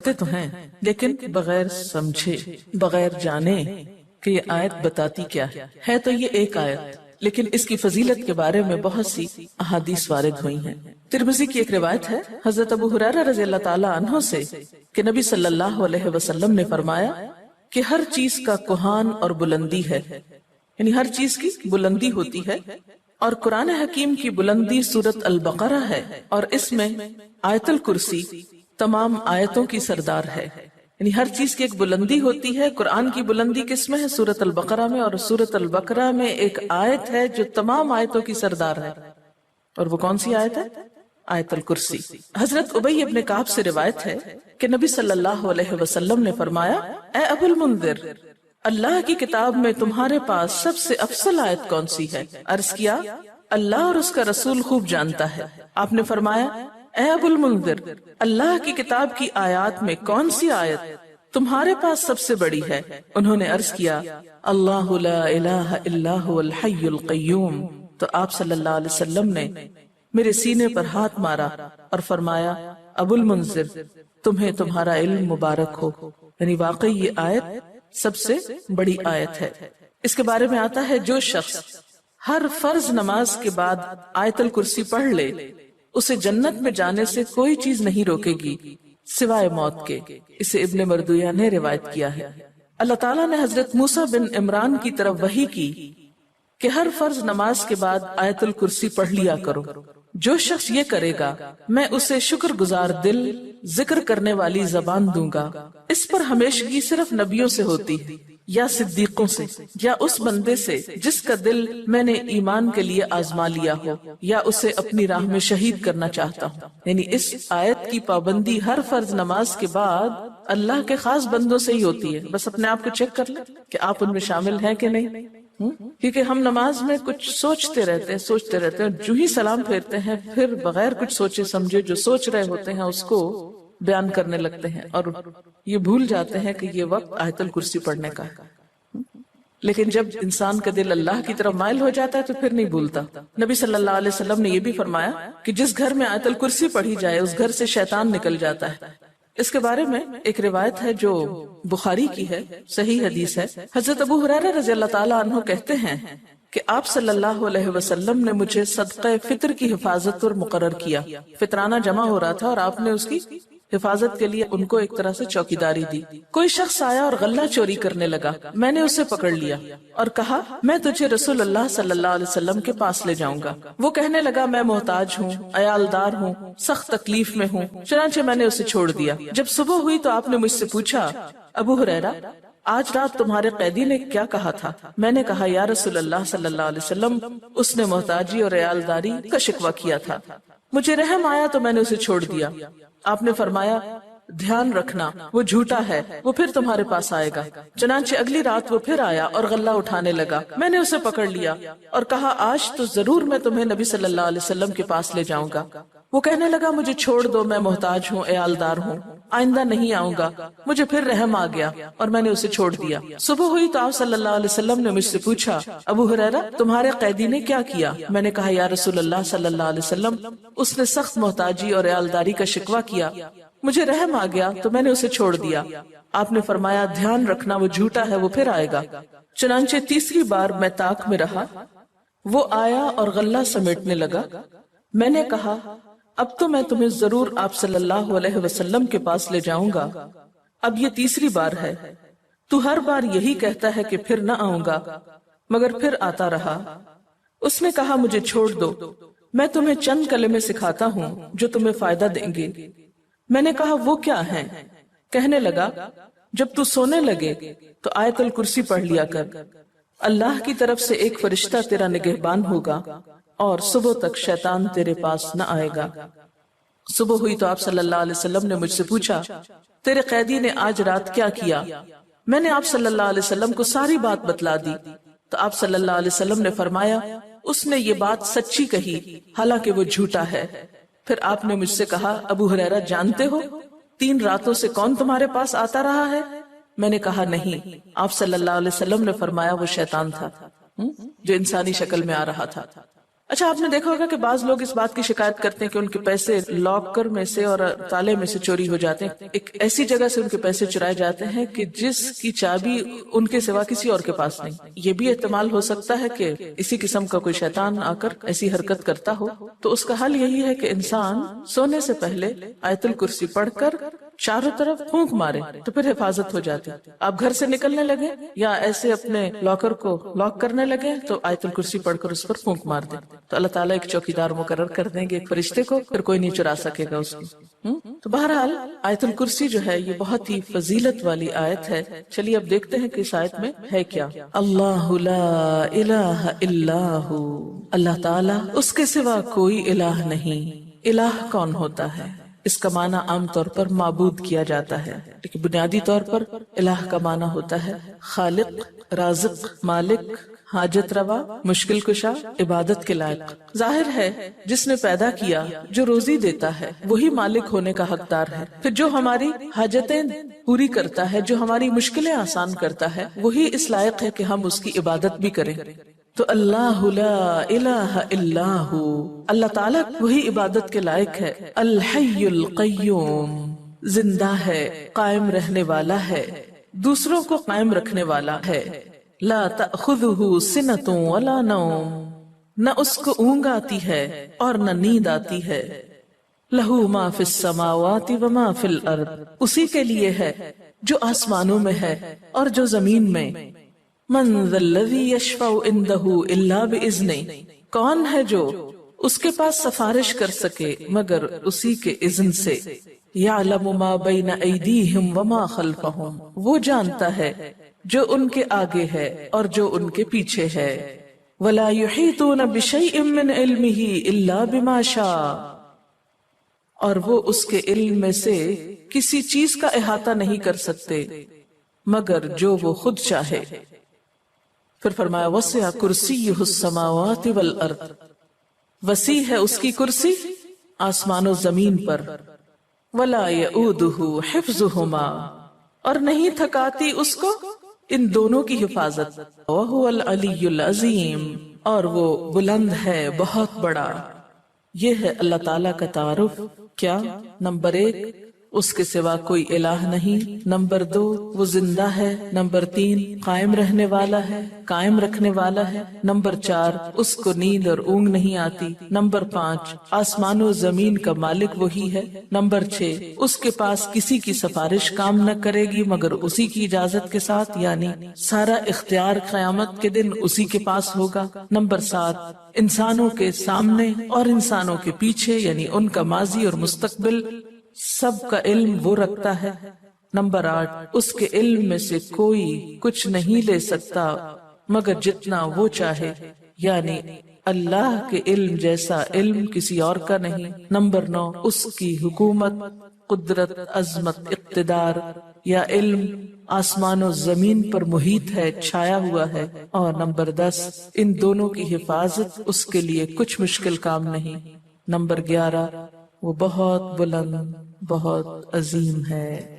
پڑھتے تو ہیں لیکن بغیر سمجھے، بغیر جانے کہ یہ آیت بتاتی کیا ہے تو یہ ایک آیت، لیکن اس کی فضیلت کے بارے میں بہت سی احادیث وارد ہوئی ہیں۔ ترمذی کی ایک روایت ہے حضرت ابو ہریرہ رضی اللہ تعالی عنہ سے کہ نبی صلی اللہ علیہ وسلم نے فرمایا کہ ہر چیز کا کوہان اور بلندی ہے، یعنی ہر چیز کی بلندی ہوتی ہے، اور قرآن حکیم کی بلندی سورۃ البقرہ ہے، اور اس میں آیت الکرسی تمام آیتوں کی سردار ہے۔ یعنی ہر چیز کی ایک بلندی ہوتی ہے۔ قرآن کی بلندی کس میں ہے؟ سورۃ البقرہ میں، اور سورۃ البقرہ میں ایک آیت ہے جو تمام آیتوں کی سردار ہے، اور وہ کون سی آیت ہے؟ آیت الکرسی۔ حضرت ابی ابن کعب سے روایت ہے کہ نبی صلی اللہ علیہ وسلم نے فرمایا، اے ابو المنذر، اللہ کی کتاب میں تمہارے پاس سب سے افضل آیت کون سی ہے؟ عرض کیا، اللہ اور اس کا رسول خوب جانتا ہے۔ آپ نے فرمایا، اے ابو المنذر، اللہ کی کتاب کی آیات میں کون سی آیت تمہارے پاس سب سے بڑی ہے؟ انہوں نے عرض کیا، اللہ لا الہ الا هو الحی القیوم۔ تو آپ صلی اللہ علیہ وسلم نے میرے سینے پر ہاتھ مارا اور فرمایا، ابو المنذر، تمہیں تمہارا علم مبارک ہو، یعنی واقعی یہ آیت سب سے بڑی آیت ہے۔ اس کے بارے میں آتا ہے، جو شخص ہر فرض نماز کے بعد آیت الکرسی پڑھ لے، اسے جنت میں جانے سے کوئی چیز نہیں روکے گی سوائے موت کے۔ اسے ابن مردویہ نے روایت کیا ہے۔ اللہ تعالیٰ نے حضرت موسیٰ بن عمران کی طرف وحی کی کہ ہر فرض نماز کے بعد آیت الکرسی پڑھ لیا کرو۔ جو شخص یہ کرے گا، میں اسے شکر گزار دل، ذکر کرنے والی زبان دوں گا۔ اس پر ہمیشگی صرف نبیوں سے ہوتی ہے، یا صدیقوں سے، یا اس بندے سے جس کا دل میں نے ایمان کے لیے آزما لیا ہو، یا اسے اپنی راہ میں شہید کرنا چاہتا ہوں۔ یعنی اس آیت کی پابندی ہر فرض نماز کے بعد اللہ کے خاص بندوں سے ہی ہوتی ہے۔ بس اپنے آپ کو چیک کر لیں کہ آپ ان میں شامل ہیں کہ نہیں، کیونکہ ہم نماز میں کچھ سوچتے رہتے ہیں، جو ہی سلام پھیرتے ہیں پھر بغیر کچھ سوچے سمجھے جو سوچ رہے ہوتے ہیں اس کو بیان کرنے لگتے ہیں، اور یہ بھول جاتے ہیں کہ یہ وقت آیت الکرسی پڑھنے کا ہے۔ لیکن جب انسان کا دل اللہ کی طرف مائل ہو جاتا ہے تو پھر نہیں بھولتا۔ نبی صلی اللہ علیہ وسلم نے یہ بھی فرمایا کہ جس گھر میں آیت الکرسی پڑھی جائے اس گھر سے شیطان نکل جاتا ہے۔ اس کے بارے میں ایک روایت ہے جو بخاری کی ہے، صحیح حدیث ہے۔ حضرت ابو ہریرہ رضی اللہ تعالیٰ عنہ کہتے ہیں کہ آپ صلی اللہ علیہ وسلم نے مجھے صدقہ فطر کی حفاظت پر مقرر کیا۔ فطرانہ جمع ہو رہا تھا اور آپ نے اس کی حفاظت کے لیے ان کو ایک طرح سے چوکیداری دی۔ کوئی شخص آیا اور غلہ چوری کرنے لگا، میں نے اسے پکڑ لیا اور کہا، میں تجھے رسول اللہ صلی اللہ علیہ وسلم کے پاس لے جاؤں گا۔ وہ کہنے لگا، میں محتاج ہوں، عیالدار ہوں، سخت تکلیف میں ہوں، چنانچہ میں نے اسے چھوڑ دیا۔ جب صبح ہوئی تو آپ نے مجھ سے پوچھا، ابو ہریرہ، آج رات تمہارے قیدی نے کیا کہا تھا؟ میں نے کہا، یا رسول اللہ صلی اللہ علیہ وسلم، اس نے محتاجی اور عیالداری کا شکوہ کیا تھا، مجھے رحم آیا تو میں نے اسے چھوڑ دیا۔ آپ نے فرمایا، دھیان رکھنا، وہ جھوٹا ہے، وہ پھر تمہارے پاس آئے گا۔ چنانچہ اگلی رات وہ پھر آیا اور غلہ اٹھانے لگا، میں نے اسے پکڑ لیا اور کہا، آج تو ضرور میں تمہیں نبی صلی اللہ علیہ وسلم کے پاس لے جاؤں گا۔ وہ کہنے لگا، مجھے چھوڑ دو، میں محتاج ہوں، عیالدار ہوں، آئندہ نہیں آؤں گا۔ مجھے پھر رحم آ گیا اور میں نے اسے چھوڑ دیا۔ صبح ہوئی تو آپ صلی اللہ علیہ وسلم نے مجھ سے پوچھا، ابو ہریرہ، تمہارے قیدی نے کیا کیا؟ میں نے کہا، یا رسول اللہ صلی اللہ علیہ وسلم، اس نے سخت محتاجی اور عیالداری کا شکوہ کیا، مجھے رحم آ گیا تو میں نے اسے چھوڑ دیا۔ آپ نے فرمایا، دھیان رکھنا، وہ جھوٹا ہے، وہ پھر آئے گا۔ چنانچہ تیسری بار میں طاق میں رہا، وہ آیا اور غلہ سمیٹنے لگا۔ میں نے کہا، اب تو میں تمہیں ضرور آپ صلی اللہ علیہ وسلم کے پاس لے جاؤں گا، اب یہ تیسری بار ہے، تو ہر بار یہی کہتا ہے کہ پھر نہ آؤں گا، مگر پھر آتا رہا۔ اس نے کہا، مجھے چھوڑ دو، میں تمہیں چند کلمے سکھاتا ہوں جو تمہیں فائدہ دیں گے۔ میں نے کہا، وہ کیا ہیں؟ کہنے لگا، جب تو سونے لگے تو آیت الکرسی پڑھ لیا کر، اللہ کی طرف سے ایک فرشتہ تیرا نگہبان ہوگا اور صبح تک شیطان تیرے پاس نہ آئے گا۔ صبح ہوئی تو آپ صلی اللہ علیہ وسلم نے مجھ سے پوچھا، تیرے قیدی نے آج رات کیا کیا؟ میں نے آپ صلی اللہ علیہ وسلم کو ساری بات بتلا دی تو آپ صلی اللہ علیہ وسلم نے فرمایا، اس نے یہ بات سچی کہی، حالانکہ وہ جھوٹا ہے۔ پھر آپ نے مجھ سے کہا، ابو ہریرہ، جانتے ہو 3 راتوں سے کون تمہارے پاس آتا رہا ہے؟ میں نے کہا، نہیں۔ آپ صلی اللہ علیہ وسلم نے فرمایا، وہ شیطان تھا جو انسانی شکل میں آ رہا تھا۔ اچھا آپ نے دیکھا ہوگا کہ بعض لوگ اس بات کی شکایت کرتے ہیں کہ ان کے پیسے لاکر میں سے اور تالے میں سے چوری ہو جاتے ہیں، ایک ایسی جگہ سے ان کے پیسے چرائے جاتے ہیں کہ جس کی چابی ان کے سوا کسی اور کے پاس نہیں۔ یہ بھی احتمال ہو سکتا ہے کہ اسی قسم کا کوئی شیطان آ کر ایسی حرکت کرتا ہو، تو اس کا حل یہی ہے کہ انسان سونے سے پہلے آیت الکرسی پڑھ کر چاروں طرف پھونک مارے تو پھر حفاظت ہو جاتی۔ آپ گھر سے نکلنے لگے یا ایسے اپنے لاکر کو لاک کرنے لگے تو آیت الکرسی پڑھ کر اس پر پھونک مار دیں تو اللہ تعالیٰ ایک چوکیدار مقرر کر دیں گے، ایک فرشتے کو، پھر کوئی نہیں چرا سکے گا اس کو۔ تو بہرحال آیت الکرسی جو ہے یہ بہت ہی فضیلت والی آیت ہے۔ چلیے اب دیکھتے ہیں کہ اس آیت میں ہے کیا۔ اللہ لا الہ الا ہو، اللہ تعالیٰ اس کے سوا کوئی الہ نہیں۔ الہ کون ہوتا ہے؟ اس کا معنی عام طور پر معبود کیا جاتا ہے، لیکن بنیادی طور پر الہ کا معنی ہوتا ہے خالق، رازق، مالک، حاجت روا، مشکل کشا، عبادت کے لائق۔ ظاہر ہے جس نے پیدا کیا، جو روزی دیتا ہے، وہی مالک ہونے کا حقدار ہے۔ پھر جو ہماری حاجتیں پوری کرتا ہے، جو ہماری مشکلیں آسان کرتا ہے، وہی اس لائق ہے کہ ہم اس کی عبادت بھی کریں۔ تو اللہ لا الہ الا ہو، اللہ تعالیٰ وہی عبادت کے لائق ہے۔ الحی القیوم، زندہ ہے، قائم رہنے والا ہے، دوسروں کو قائم رکھنے والا ہے۔ لا تأخذہ سنۃ ولا نوم، نہ اس کو اونگ آتی ہے اور نہ نیند آتی ہے۔ لہ ما فی السماوات وما فی الارض، اسی کے لیے ہے جو آسمانوں میں ہے اور جو زمین میں۔ من ذا الذی یشفع عندہ الا بإذنہ، کون ہے جو اس کے پاس سفارش کر سکے مگر اسی کے اذن سے۔ یعلم ما بین ایدیہم وما خلفہم، وہ جانتا ہے جو ان کے آگے ہے اور جو ان کے پیچھے ہے۔ ولا یحیطون بشیء من علمہ الا بما شاء، اور وہ اس کے علم میں سے کسی چیز کا احاطہ نہیں کر سکتے مگر جو وہ خود چاہے۔ پھر فرمایا وسع کرسیہ السماوات والارض، وسیع ہے اس کی کرسی آسمان و زمین پر۔ ولا یؤودہ حفظہما، اور نہیں تھکاتی اس کو ان دونوں کی حفاظت۔ وہو العلی العظیم، اور وہ بلند ہے، بہت بڑا۔ یہ ہے اللہ تعالیٰ کا تعارف۔ کیا؟ نمبر 1 اس کے سوا کوئی الہ نہیں، نمبر 2 وہ زندہ ہے، نمبر 3 قائم رہنے والا ہے، قائم رکھنے والا ہے، نمبر 4 اس کو نیند اور اونگ نہیں آتی، نمبر 5 آسمان و زمین کا مالک وہی ہے، نمبر 6 اس کے پاس کسی کی سفارش کام نہ کرے گی مگر اسی کی اجازت کے ساتھ، یعنی سارا اختیار قیامت کے دن اسی کے پاس ہوگا، نمبر 7 انسانوں کے سامنے اور انسانوں کے پیچھے، یعنی ان کا ماضی اور مستقبل سب کا علم وہ رکھتا ہے، نمبر 8 اس کے علم میں سے کوئی کچھ نہیں لے سکتا مگر جتنا وہ چاہے، یعنی اللہ کے علم جیسا علم کسی اور کا نہیں، نمبر 9 اس کی حکومت، قدرت، عظمت، اقتدار یا علم آسمان و زمین پر محیط ہے، چھایا ہوا ہے، اور نمبر 10 ان دونوں کی حفاظت اس کے لیے کچھ مشکل کام نہیں، نمبر 11 وہ بہت بلند، بہت عظیم ہے۔